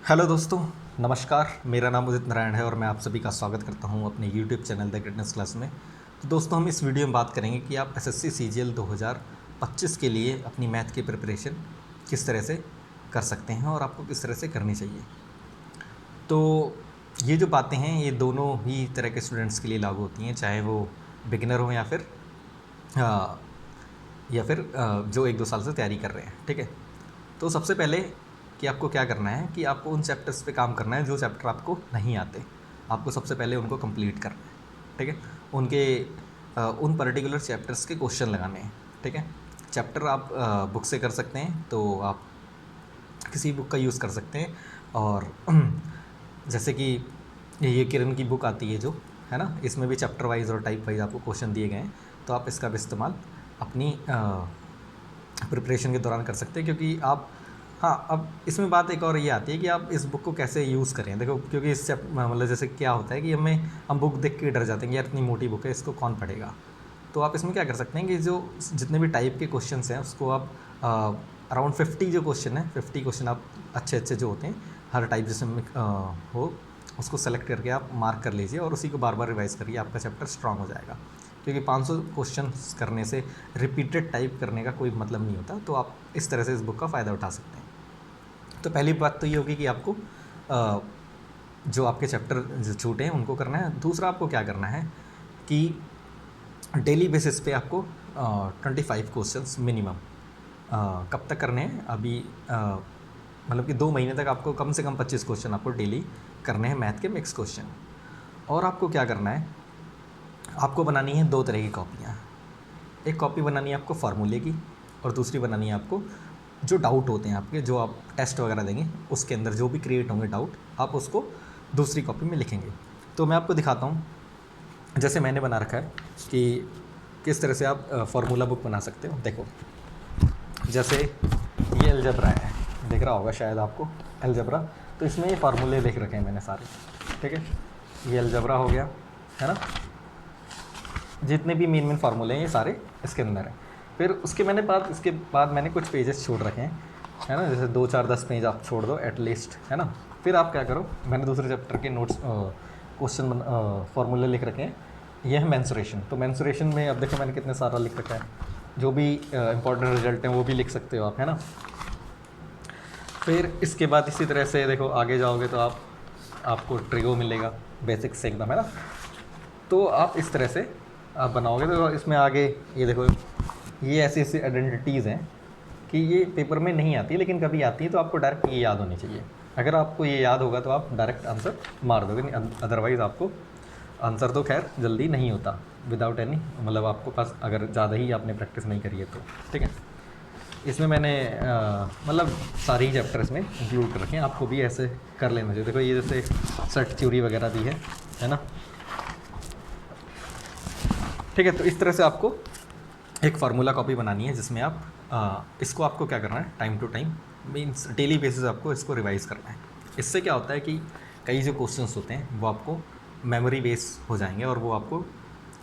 Hello दोस्तों, नमस्कार। मेरा नाम उदित नारायण है और मैं आप सभी का स्वागत करता हूं अपने YouTube channel the greatness class में। तो दोस्तों, हम इस वीडियो में बात करेंगे कि आप एसएससी सीजीएल 2025 के लिए अपनी मैथ की प्रिपरेशन किस तरह से कर सकते हैं और आपको किस तरह से करनी चाहिए। तो ये जो बातें हैं ये दोनों ही तरह के स्टूडेंट्स के लिए लागू होती हैं, चाहे वो बिगिनर हो या फिर जो 1-2 साल से तैयारी कर रहे हैं। ठीक है, तो सबसे पहले कि आपको क्या करना है कि आपको उन चैप्टर्स पे काम करना है जो चैप्टर आपको नहीं आते। आपको सबसे पहले उनको कंप्लीट करना है। ठीक है, उनके उन पर्टिकुलर चैप्टर्स के क्वेश्चन लगाने हैं। ठीक है, चैप्टर आप बुक से कर सकते हैं, तो आप किसी बुक का यूज़ कर सकते हैं। और जैसे कि ये किरण की बुक आती है जो है ना, इसमें भी चैप्टर वाइज और टाइप वाइज आपको क्वेश्चन दिए गए हैं, तो आप इसका भी इस्तेमाल अपनी प्रिपरेशन के दौरान कर सकते हैं। क्योंकि आप हाँ, अब इसमें बात एक और ये आती है कि आप इस बुक को कैसे यूज़ करें। देखो, क्योंकि इस मतलब जैसे क्या होता है कि हम बुक देख के डर जाते हैं कि यार इतनी मोटी बुक है, इसको कौन पढ़ेगा। तो आप इसमें क्या कर सकते हैं कि जो जितने भी टाइप के क्वेश्चंस हैं उसको आप अराउंड 50 जो क्वेश्चन है, 50 क्वेश्चन आप अच्छे जो होते हैं हर टाइप जिसमें हो, उसको सेलेक्ट करके आप मार्क कर लीजिए और उसी को बार बार रिवाइज़ करिए। आपका चैप्टर स्ट्रांग हो जाएगा। क्योंकि 500 क्वेश्चन करने से रिपीटेड टाइप करने का कोई मतलब नहीं होता। तो आप इस तरह से इस बुक का फ़ायदा उठा सकते हैं। तो पहली बात तो ये होगी कि आपको जो आपके चैप्टर जो छूटे हैं उनको करना है। दूसरा, आपको क्या करना है कि डेली बेसिस पे आपको 25 क्वेश्चंस मिनिमम कब तक करने हैं, अभी मतलब कि 2 महीने तक आपको कम से कम 25 क्वेश्चन आपको डेली करने हैं, मैथ के मिक्स क्वेश्चन। और आपको क्या करना है, आपको बनानी है 2 तरह की कॉपियाँ। एक कॉपी बनानी है आपको फार्मूले की और दूसरी बनानी है आपको जो डाउट होते हैं आपके, जो आप टेस्ट वगैरह देंगे उसके अंदर जो भी क्रिएट होंगे डाउट, आप उसको दूसरी कॉपी में लिखेंगे। तो मैं आपको दिखाता हूँ, जैसे मैंने बना रखा है कि किस तरह से आप फार्मूला बुक बना सकते हो। देखो, जैसे ये अलजेब्रा है, दिख रहा होगा शायद आपको अलजेब्रा। तो इसमें ये फार्मूले लिख रखे हैं मैंने सारे। ठीक है, ये अलजेब्रा हो गया, है ना। जितने भी मेन फार्मूले हैं ये सारे इसके अंदर हैं। फिर इसके बाद मैंने कुछ पेजेस छोड़ रखे हैं, है ना। जैसे 2, 4, 10 पेज आप छोड़ दो एटलीस्ट, है ना। फिर आप क्या करो, मैंने दूसरे चैप्टर के नोट्स क्वेश्चन फार्मूले लिख रखे हैं। ये है मेंसुरेशन। तो मेंसुरेशन में अब देखो मैंने कितने सारा लिख रखा है। जो भी इंपॉर्टेंट रिजल्ट हैं वो भी लिख सकते हो आप, है ना। फिर इसके बाद इसी तरह से देखो आगे जाओगे तो आपको ट्रिगो मिलेगा, बेसिक्स से एकदम, है ना। तो आप इस तरह से आप बनाओगे तो इसमें आगे ये देखो, ये ऐसी ऐसी आइडेंटिटीज़ हैं कि ये पेपर में नहीं आती लेकिन कभी आती है, तो आपको डायरेक्ट ये याद होनी चाहिए। अगर आपको ये याद होगा तो आप डायरेक्ट आंसर मार दोगे, नहीं अदरवाइज़ आपको आंसर तो खैर जल्दी नहीं होता विदाउट एनी, मतलब आपको पास अगर ज़्यादा ही आपने प्रैक्टिस नहीं करी है तो। ठीक है, इसमें मैंने मतलब सारे ही चैप्टर इसमें इंक्लूड कर रखे हैं, आपको भी ऐसे कर लेना चाहिए। देखो ये जैसे सेट थ्योरी वगैरह दी है ना। ठीक है, तो इस तरह से आपको एक फार्मूला कॉपी बनानी है जिसमें आप इसको आपको क्या करना है, time to time means daily basis आपको इसको रिवाइज़ करना है। इससे क्या होता है कि कई जो क्वेश्चंस होते हैं वो आपको मेमोरी बेस हो जाएंगे और वो आपको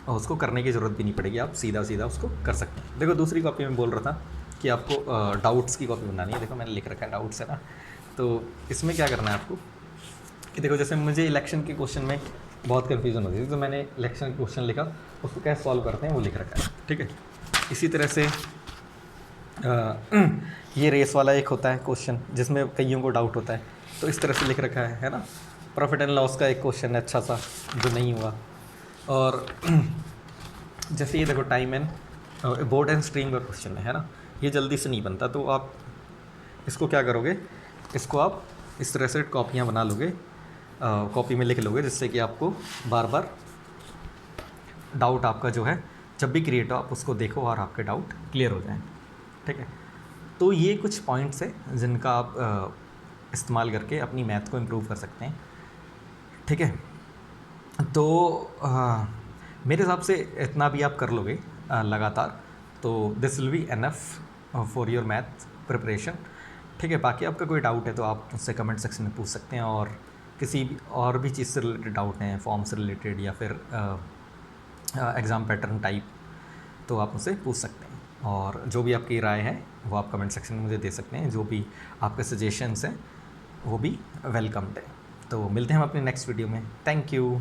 उसको करने की ज़रूरत भी नहीं पड़ेगी, आप सीधा सीधा उसको कर सकते हैं। देखो, दूसरी कॉपी में बोल रहा था कि आपको डाउट्स की कॉपी बनानी है। देखो मैंने लिख रखा है डाउट्स, है ना। तो इसमें क्या करना है आपको कि देखो, जैसे मुझे इलेक्शन के क्वेश्चन में बहुत कन्फ्यूज़न होती थी, तो मैंने इलेक्शन का क्वेश्चन लिखा, उसको कैसे सॉल्व करते हैं वो लिख रखा है। ठीक है, इसी तरह से ये रेस वाला एक होता है क्वेश्चन जिसमें कईयों को डाउट होता है, तो इस तरह से लिख रखा है ना। प्रॉफिट एंड लॉस का एक क्वेश्चन है अच्छा सा जो नहीं हुआ। और जैसे ये देखो time and boat and stream का क्वेश्चन है ना, ये जल्दी से नहीं बनता। तो आप इसको क्या करोगे, इसको आप इस तरह से कॉपियाँ बना लोगे, कॉपी में लिख लोगे, जिससे कि आपको बार बार डाउट आपका जो है जब भी क्रिएट हो आप उसको देखो और आपके डाउट क्लियर हो जाएं। ठीक है, तो ये कुछ पॉइंट्स हैं जिनका आप इस्तेमाल करके अपनी मैथ को इम्प्रूव कर सकते हैं। ठीक है, तो मेरे हिसाब से इतना भी आप कर लोगे लगातार, तो this will be enough for your math preparation. ठीक है, बाकी आपका कोई डाउट है तो आप मुझसे कमेंट सेक्शन में पूछ सकते हैं, और किसी भी और भी चीज़ से रिलेटेड डाउट हैं, फॉर्म से रिलेटेड या फिर एग्ज़ाम पैटर्न टाइप, तो आप मुझसे पूछ सकते हैं। और जो भी आपकी राय है वो आप कमेंट सेक्शन में मुझे दे सकते हैं, जो भी आपके सजेशंस हैं वो भी वेलकम्ड है। तो मिलते हैं हम अपने नेक्स्ट वीडियो में। Thank you.